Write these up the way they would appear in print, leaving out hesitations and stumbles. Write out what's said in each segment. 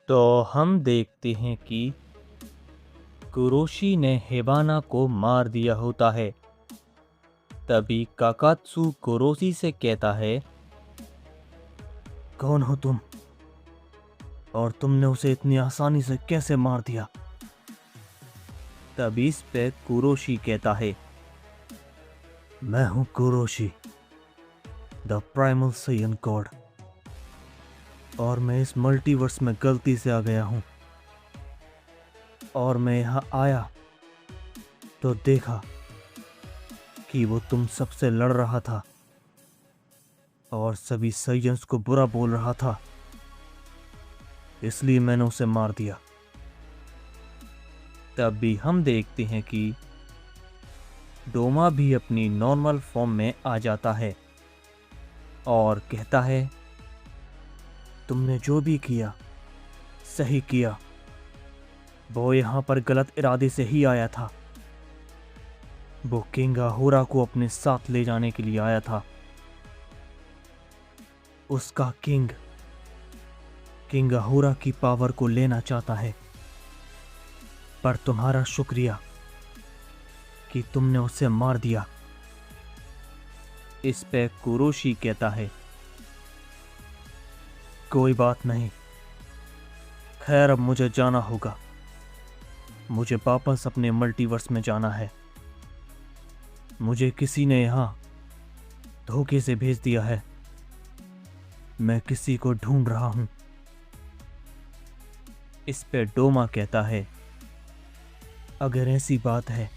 तो हम देखते हैं कि कुरोशी ने हिबाना को मार दिया होता है। तभी काकात्सु कुरोशी से कहता है, कौन हो तुम और तुमने उसे इतनी आसानी से कैसे मार दिया? तभी इस पे कुरोशी कहता है, मैं हूं कुरोशी, द प्राइमल साइयन गॉड, और मैं इस मल्टीवर्स में गलती से आ गया हूं। और मैं यहां आया तो देखा कि वो तुम सबसे लड़ रहा था और सभी साइयन्स को बुरा बोल रहा था, इसलिए मैंने उसे मार दिया। तब भी हम देखते हैं कि डोमा भी अपनी नॉर्मल फॉर्म में आ जाता है और कहता है, तुमने जो भी किया सही किया। वो यहाँ पर गलत इरादे से ही आया था। वो किंग अहोरा को अपने साथ ले जाने के लिए आया था। उसका किंग अहोरा की पावर को लेना चाहता है। पर तुम्हारा शुक्रिया कि तुमने उसे मार दिया। इस पे कुरोशी कहता है, कोई बात नहीं, खैर अब मुझे जाना होगा। मुझे वापस अपने मल्टीवर्स में जाना है। मुझे किसी ने यहां धोखे से भेज दिया है। मैं किसी को ढूंढ रहा हूं। इस पे डोमा कहता है, अगर ऐसी बात है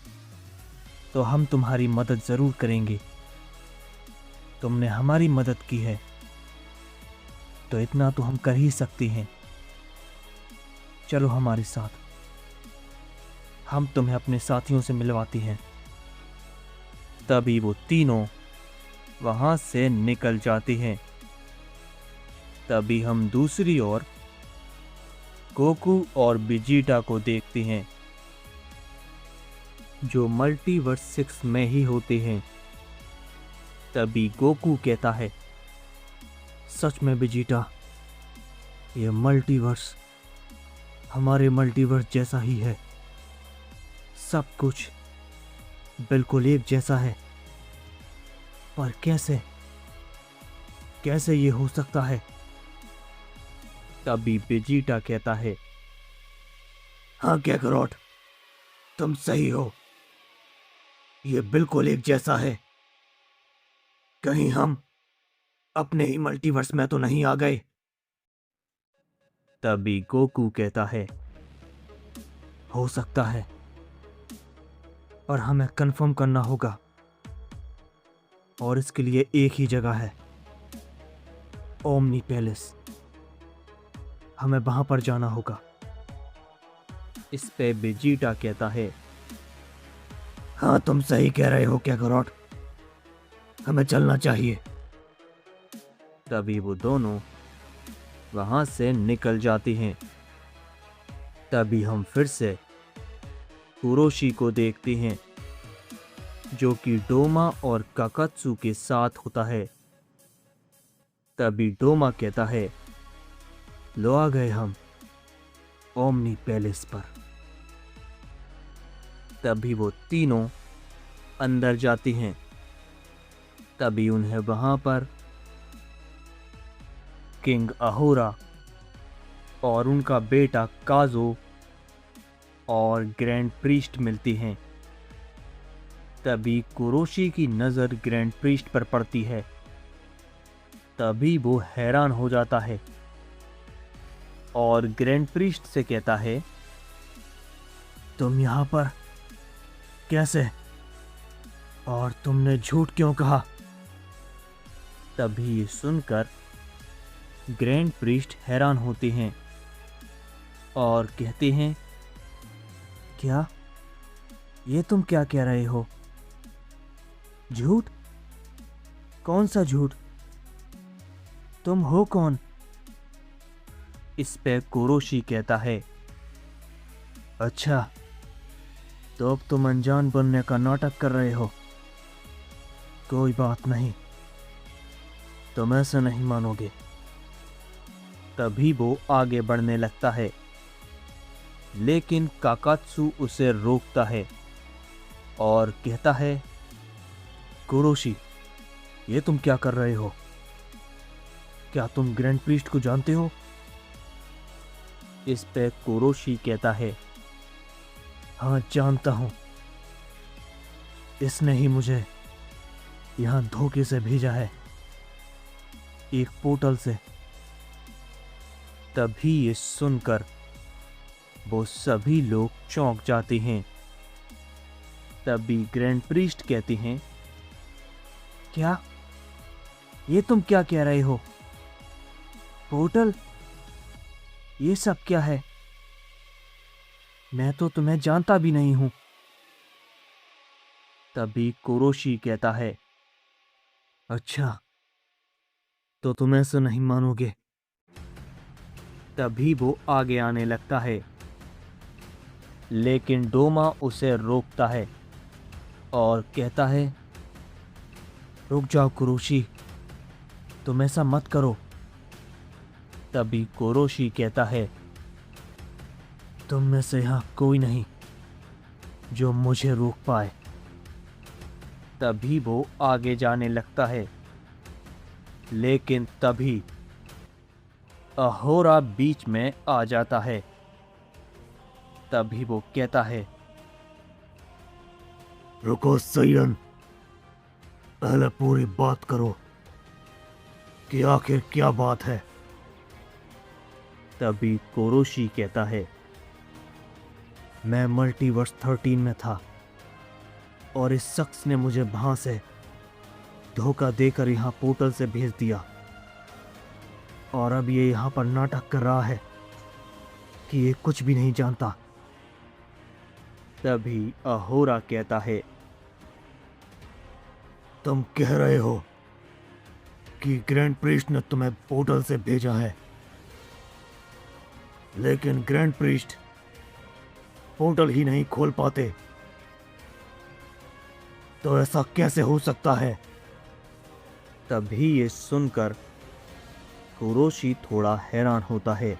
तो हम तुम्हारी मदद जरूर करेंगे। तुमने हमारी मदद की है तो इतना तो हम कर ही सकते हैं। चलो हमारे साथ, हम तुम्हें अपने साथियों से मिलवाते हैं। तभी वो तीनों वहां से निकल जाते हैं। तभी हम दूसरी ओर गोकू और वेजिटा को देखते हैं, जो मल्टीवर्स 6 में ही होते हैं। तभी गोकू कहता है, सच में वेजिटा, ये मल्टीवर्स हमारे मल्टीवर्स जैसा ही है। सब कुछ बिल्कुल एक जैसा है। पर कैसे ये हो सकता है? तभी वेजिटा कहता है, हाँ काकारोट, तुम सही हो। ये बिल्कुल एक जैसा है। कहीं हम अपने ही मल्टीवर्स में तो नहीं आ गए? तभी गोकू कहता है, हो सकता है, और हमें कंफर्म करना होगा। और इसके लिए एक ही जगह है, ओमनी पैलेस। हमें वहां पर जाना होगा। इस पे वेजिटा कहता है, हाँ तुम सही कह रहे हो काकारोट, हमें चलना चाहिए। तभी वो दोनों वहां से निकल जाते हैं। तभी हम फिर से कुरोशी को देखते हैं, जो कि डोमा और काकात्सु के साथ होता है। तभी डोमा कहता है, लो आ गए हम ओमनी पैलेस पर। तभी वो तीनों अंदर जाते हैं। तभी उन्हें वहां पर किंग अहोरा और उनका बेटा काजो और ग्रैंड प्रीस्ट मिलती हैं। तभी कुरोशी की नजर ग्रैंड प्रीस्ट पर पड़ती है। तभी वो हैरान हो जाता है और ग्रैंड प्रीस्ट से कहता है, तुम यहां पर कैसे? और तुमने झूठ क्यों कहा? तभी ये सुनकर ग्रैंड प्रीस्ट हैरान होते हैं और कहते हैं, क्या ये तुम क्या कह रहे हो? झूठ? कौन सा झूठ? तुम हो कौन? इस पे कुरोशी कहता है, अच्छा, तो अब तुम अनजान बनने का नाटक कर रहे हो। कोई बात नहीं, तुम ऐसे नहीं मानोगे। तभी वो आगे बढ़ने लगता है, लेकिन काकात्सु उसे रोकता है और कहता है, कुरोशी, ये तुम क्या कर रहे हो? क्या तुम ग्रैंड प्रीस्ट को जानते हो? इस पे कुरोशी कहता है, हाँ जानता हूं। इसने ही मुझे यहां धोखे से भेजा है, एक पोर्टल से। तभी ये सुनकर वो सभी लोग चौंक जाते हैं। तभी ग्रैंड प्रीस्ट कहते हैं, क्या? ये तुम क्या कह रहे हो? पोर्टल? ये सब क्या है? मैं तो तुम्हें जानता भी नहीं हूं। तभी कुरोशी कहता है, अच्छा, तो तुम ऐसा नहीं मानोगे। तभी वो आगे आने लगता है, लेकिन डोमा उसे रोकता है और कहता है, रुक जाओ कुरोशी, तुम ऐसा मत करो। तभी कुरोशी कहता है, तुम में से यहां कोई नहीं जो मुझे रोक पाए। तभी वो आगे जाने लगता है, लेकिन तभी अहोरा बीच में आ जाता है। तभी वो कहता है, रुको सयन, पहले पूरी बात करो कि आखिर क्या बात है। तभी कुरोशी कहता है, मैं मल्टीवर्स 13 में था और इस शख्स ने मुझे वहां से धोखा देकर यहां पोर्टल से भेज दिया, और अब ये यहां पर नाटक कर रहा है कि ये कुछ भी नहीं जानता। तभी अहोरा कहता है, तुम कह रहे हो कि ग्रैंड प्रीस्ट ने तुम्हें पोर्टल से भेजा है, लेकिन ग्रैंड प्रीस्ट पोर्टल ही नहीं खोल पाते, तो ऐसा कैसे हो सकता है? तभी ये सुनकर कुरोशी थोड़ा हैरान होता है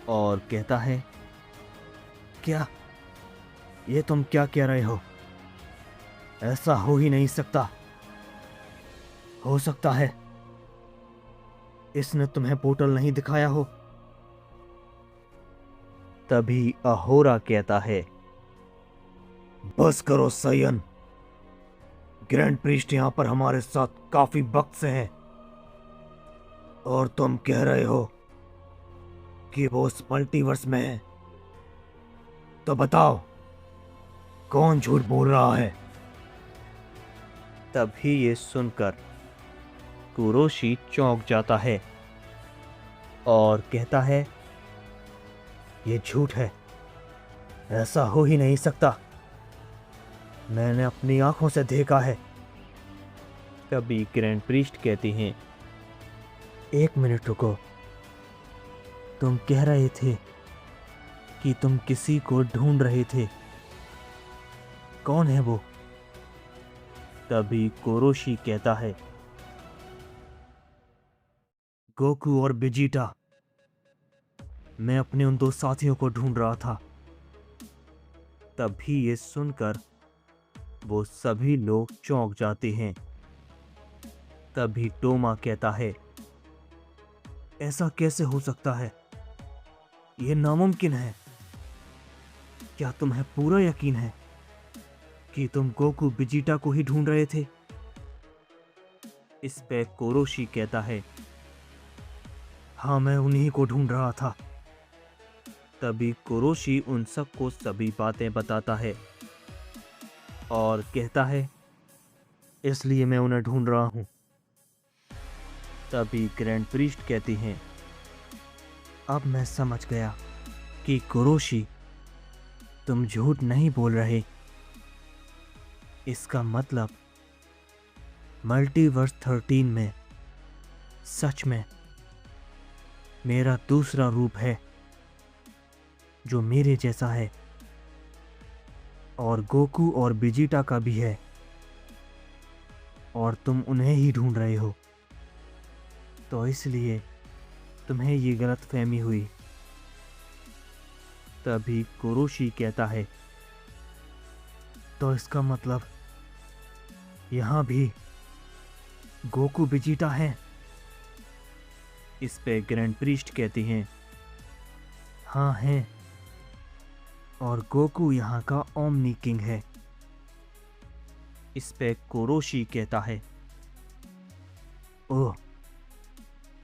और कहता है, क्या? ये तुम क्या कह रहे हो? ऐसा हो ही नहीं सकता। हो सकता है इसने तुम्हें पोर्टल नहीं दिखाया हो। तभी अहोरा कहता है, बस करो सयन, ग्रैंड प्रीस्ट यहां पर हमारे साथ काफी वक्त से है, और तुम कह रहे हो कि वो उस मल्टीवर्स में है। तो बताओ, कौन झूठ बोल रहा है? तभी ये सुनकर कुरोशी चौंक जाता है और कहता है, ये झूठ है, ऐसा हो ही नहीं सकता, मैंने अपनी आंखों से देखा है। तभी ग्रैंड प्रीस्ट कहती हैं, एक मिनट रुको, तुम कह रहे थे कि तुम किसी को ढूंढ रहे थे, कौन है वो? तभी कुरोशी कहता है, गोकू और वेजिटा। मैं अपने उन दो साथियों को ढूंढ रहा था। तभी ये सुनकर वो सभी लोग चौंक जाते हैं। तभी टोमा कहता है, ऐसा कैसे हो सकता है? यह नामुमकिन है। क्या तुम्हें पूरा यकीन है कि तुम गोकू वेजिटा को ही ढूंढ रहे थे? इस पे कुरोशी कहता है, हाँ, मैं उन्हीं को ढूंढ रहा था। तभी कुरोशी उन सबको सभी बातें बताता है और कहता है, इसलिए मैं उन्हें ढूंढ रहा हूं। तभी ग्रैंड प्रीस्ट कहती हैं, अब मैं समझ गया कि कुरोशी, तुम झूठ नहीं बोल रहे। इसका मतलब मल्टीवर्स 13 में सच में मेरा दूसरा रूप है जो मेरे जैसा है, और गोकू और वेजिटा का भी है, और तुम उन्हें ही ढूंढ रहे हो। तो इसलिए तुम्हें ये गलतफहमी हुई। तभी कुरोशी कहता है, तो इसका मतलब यहाँ भी गोकू वेजिटा हैं। इस पे ग्रैंड प्रीस्ट कहती हैं, हाँ हैं, और गोकू यहाँ का ओमनी किंग है। इस पे कुरोशी कहता है, ओह,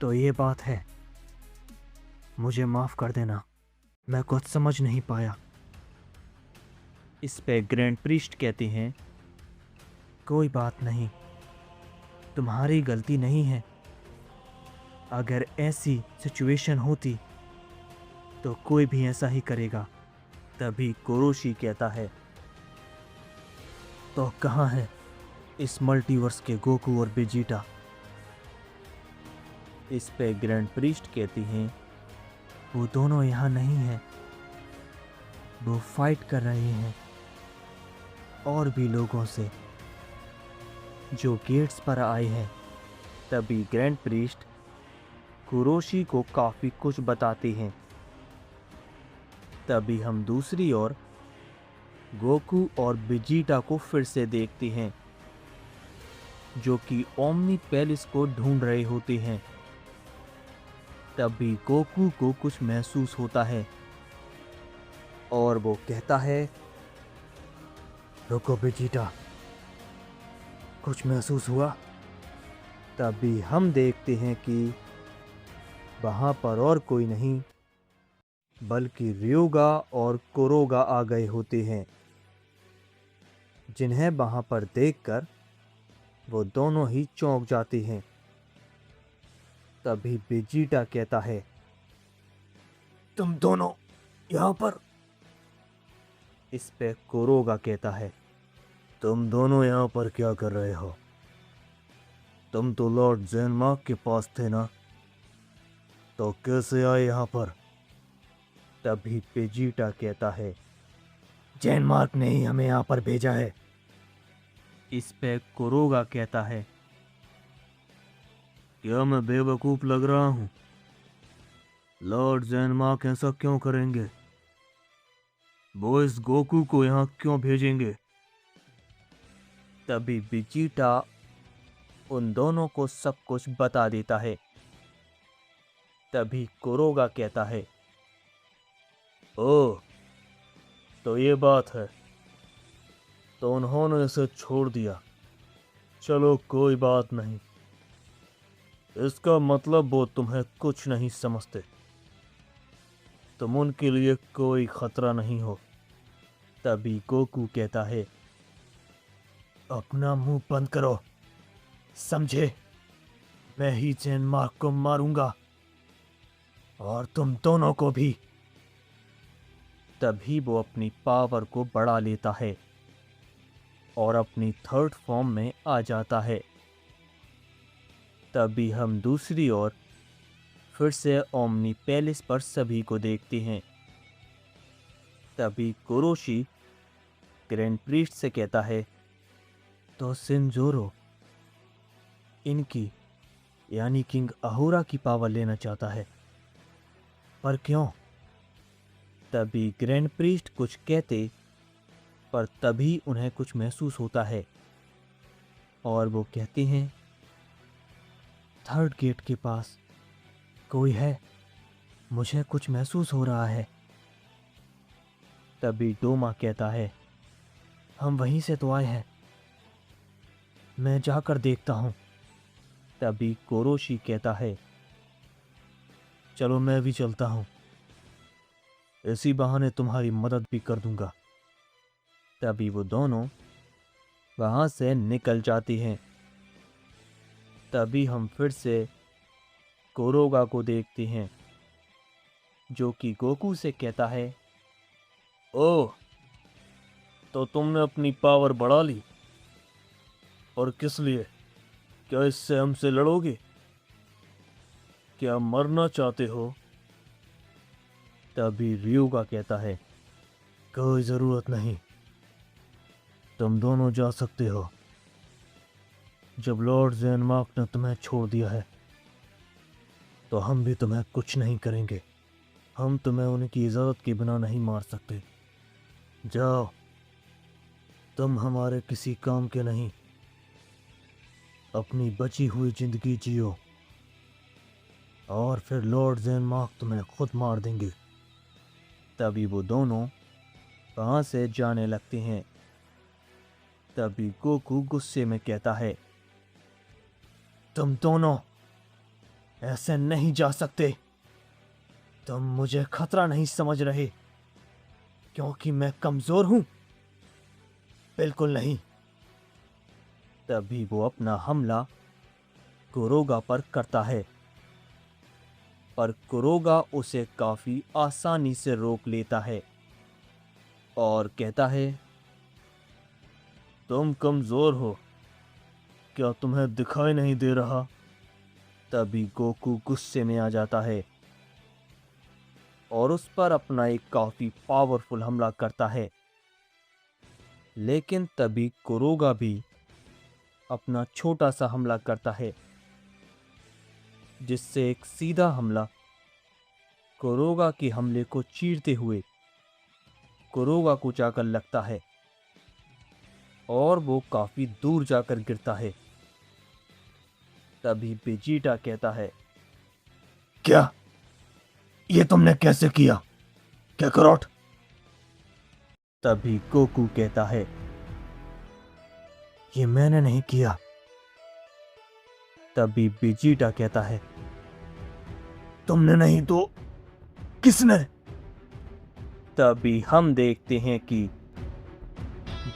तो ये बात है। मुझे माफ कर देना, मैं कुछ समझ नहीं पाया। इस पे ग्रैंड प्रीस्ट कहते हैं, कोई बात नहीं, तुम्हारी गलती नहीं है। अगर ऐसी सिचुएशन होती तो कोई भी ऐसा ही करेगा। तभी कुरोशी कहता है, तो कहाँ है इस मल्टीवर्स के गोकू और वेजिटा? इस पे ग्रैंड प्रीस्ट कहती हैं, वो दोनों यहाँ नहीं हैं, वो फाइट कर रहे हैं और भी लोगों से जो गेट्स पर आए हैं। तभी ग्रैंड प्रीस्ट कुरोशी को काफी कुछ बताते हैं। तभी हम दूसरी ओर गोकू और वेजिटा को फिर से देखते हैं, जो कि ओमनी पैलेस को ढूंढ रहे होते हैं। तभी गोकू को कुछ महसूस होता है और वो कहता है, रुको वेजिटा, कुछ महसूस हुआ? तभी हम देखते हैं कि वहां पर और कोई नहीं बल्कि ryuga और कुरोगा आ गए होते हैं, जिन्हें वहां पर देखकर वो दोनों ही चौंक जाते हैं। तभी वेजिटा कहता है, तुम दोनों यहाँ पर? इस पे कुरोगा कहता है, तुम दोनों यहाँ पर क्या कर रहे हो? तुम तो लॉर्ड ज़ेनमार्क के पास थे ना, तो कैसे आए यहाँ पर? तभी वेजिटा कहता है, ज़ेनमार्क ने ही हमें यहाँ पर भेजा है। इस पे कुरोगा कहता है, क्या मैं बेवकूफ लग रहा हूँ? लॉर्ड ज़ेनमार्क ऐसा क्यों करेंगे? वो इस गोकू को यहाँ क्यों भेजेंगे? तभी वेजिटा उन दोनों को सब कुछ बता देता है। तभी कुरोगा कहता है, ओह, तो ये बात है, तो उन्होंने इसे छोड़ दिया। चलो कोई बात नहीं, इसका मतलब वो तुम्हें कुछ नहीं समझते, तुम उनके लिए कोई खतरा नहीं हो। तभी गोकू कहता है, अपना मुंह बंद करो, समझे? मैं ही ज़ेनमार्क को मारूंगा और तुम दोनों को भी। तभी वो अपनी पावर को बढ़ा लेता है और अपनी थर्ड फॉर्म में आ जाता है। तभी हम दूसरी ओर फिर से ओमनी पैलेस पर सभी को देखते हैं। तभी कुरोशी ग्रैंड प्रीस्ट से कहता है, तो शिनजोरो इनकी यानी किंग अहोरा की पावर लेना चाहता है, पर क्यों? तभी ग्रैंड प्रीस्ट कुछ कहते, पर तभी उन्हें कुछ महसूस होता है और वो कहते हैं, थर्ड गेट के पास कोई है, मुझे कुछ महसूस हो रहा है। तभी डोमा कहता है, हम वहीं से तो आए हैं, मैं जाकर देखता हूँ। तभी कुरोशी कहता है, चलो मैं भी चलता हूँ, इसी बहाने तुम्हारी मदद भी कर दूंगा। तभी वो दोनों वहां से निकल जाती हैं। तभी हम फिर से कुरोगा को देखते हैं, जो कि गोकू से कहता है, ओह, तो तुमने अपनी पावर बढ़ा ली, और किस लिए? क्या इससे हमसे लड़ोगे? क्या मरना चाहते हो? तभी ryuga कहता है, कोई जरूरत नहीं, तुम दोनों जा सकते हो। जब लॉर्ड ज़ेनमार्क ने तुम्हें छोड़ दिया है तो हम भी तुम्हें कुछ नहीं करेंगे। हम तुम्हें उनकी इजाज़त के बिना नहीं मार सकते। जाओ, तुम हमारे किसी काम के नहीं। अपनी बची हुई जिंदगी जियो और फिर लॉर्ड ज़ेनमार्क तुम्हें खुद मार देंगे। तभी वो दोनों वहाँ से जाने लगते हैं। तभी गोकू गुस्से में कहता है, तुम दोनों ऐसे नहीं जा सकते। तुम मुझे खतरा नहीं समझ रहे क्योंकि मैं कमजोर हूं? बिल्कुल नहीं। तभी वो अपना हमला कुरोगा पर करता है, पर कुरोगा उसे काफी आसानी से रोक लेता है और कहता है, तुम कमजोर हो, क्या तुम्हें दिखाई नहीं दे रहा? तभी गोकू गुस्से में आ जाता है और उस पर अपना एक काफी पावरफुल हमला करता है। लेकिन तभी कुरोगा भी अपना छोटा सा हमला करता है, जिससे एक सीधा हमला कुरोगा के हमले को चीरते हुए कुरोगा को जाकर लगता है और वो काफी दूर जाकर गिरता है। तभी वेजिटा कहता है, क्या ये तुमने कैसे किया काकारोट? तभी गोकू कहता है, ये मैंने नहीं किया। तभी वेजिटा कहता है, तुमने नहीं तो किसने? तभी हम देखते हैं कि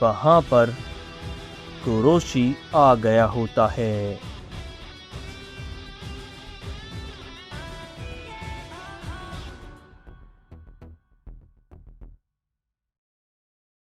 वहां पर कुरोशी आ गया होता है।